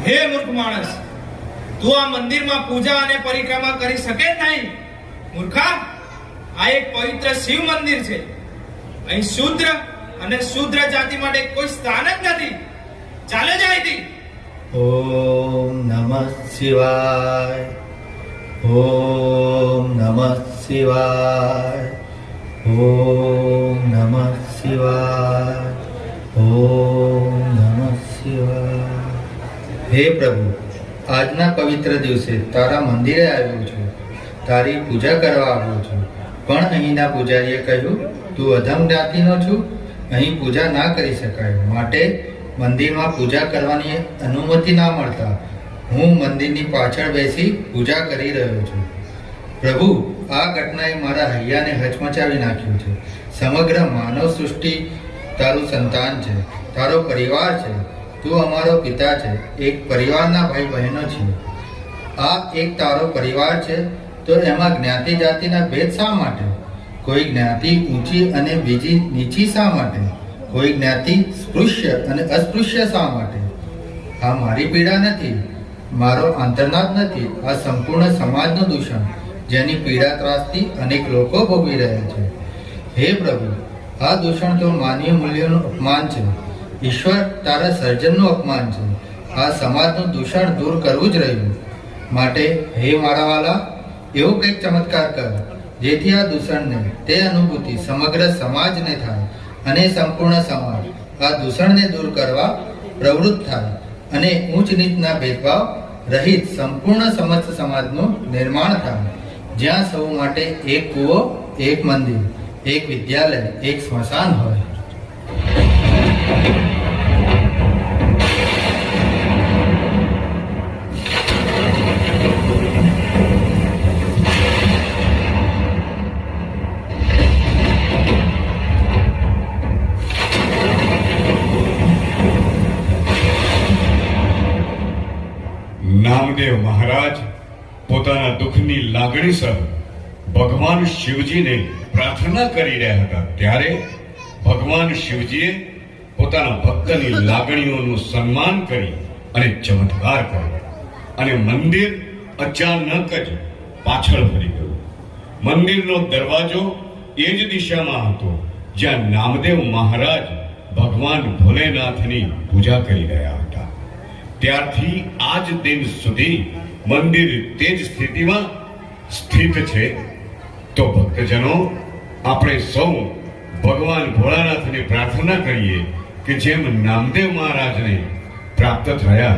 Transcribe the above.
હે મૂર્ખ માણસ, તું આ મંદિરમાં પૂજા અને પરિક્રમા કરી શકે જ નહીં. મૂર્ખા, આ એક પવિત્ર શિવ મંદિર છે. અહીં શૂદ્ર અને શૂદ્ર જાતિ માટે કોઈ સ્થાન જ નથી. ચાલે જ અહીંથી. ઓમ નમઃ શિવાય. ઓમ નમઃ શિવાય. ઓમ નમઃ શિવાય. ઓમ નમઃ શિવાય. હે પ્રભુ, આજના પવિત્ર દિવસે તારા મંદિરે આવ્યો છું, તારી પૂજા કરવા આવ્યો છું. પણ અહીંના પૂજારીએ કહ્યું, તું અધમ જ્ઞાતિનો છું, અહીં પૂજા ના કરી શકાય. માટે મંદિરમાં પૂજા કરવાની અનુમતિ ના મળતા હું મંદિરની પાછળ બેસી પૂજા કરી રહ્યો છું. પ્રભુ, આ ઘટનાએ મારા હૈયાને હચમચાવી નાખ્યું છે. સમગ્ર માનવ સૃષ્ટિ તારું સંતાન છે, તારો પરિવાર છે. તું અમારો પિતા છે, એક પરિવારના ભાઈ બહેનો છીએ. આ એક તારો પરિવાર છે, તો એમાં જ્ઞાતિ જાતિના ભેદ શા માટે? કોઈ જ્ઞાતિ ઊંચી અને બીજી નીચી શા માટે? કોઈ જ્ઞાતિ સ્પૃશ્ય અને અસ્પૃશ્ય શા માટે? આ મારી પીડા નથી, મારો આંતરનાદ નથી. આ સંપૂર્ણ સમાજનું દૂષણ, જેની પીડા ત્રાસથી અનેક લોકો ભોગવી રહ્યા છે. હે પ્રભુ, આ દૂષણ તો માનવીય મૂલ્યોનું અપમાન છે. ઈશ્વર, તારા સર્જનનું અપમાન છે. આ સમાજનું દૂષણ દૂર કરવું જ રહ્યું. માટે હે મારા વાલા, એવો કંઈક ચમત્કાર કર, જેથી આ દૂષણને, તે અનુભૂતિ સમગ્ર સમાજને થાય અને સંપૂર્ણ સમાજ આ દૂષણને દૂર કરવા પ્રવૃત્ત થાય અને ઊંચ નીચના ભેદભાવ રહિત સંપૂર્ણ સમસ્ત સમાજનું નિર્માણ થાય, જ્યાં સૌ માટે એક કૂવો, એક મંદિર, એક વિદ્યાલય, એક સ્મશાન હોય. નામદેવ મહારાજ પોતાના દુઃખની લાગણી સર ભગવાન શિવજીને પ્રાર્થના કરી રહ્યા હતા. ત્યારે ભગવાન શિવજીએ પોતાના ભક્તની લાગણીઓનું સન્માન કરી અને ચમત્કાર કર્યો અને મંદિર અચાનક જ પાછળ ફરી ગયું. મંદિરનો દરવાજો એ જ દિશામાં હતો જ્યાં નામદેવ મહારાજ ભગવાન ભોલેનાથની પૂજા કરી રહ્યા હતા. ત્યારથી આજ દિન સુધી મંદિર તે જ સ્થિતિમાં સ્થિત છે. તો ભક્તજનો, આપણે સૌ ભગવાન ભોળાનાથની પ્રાર્થના કરીએ કે જેમ નામદેવ મહારાજને પ્રાપ્ત થયા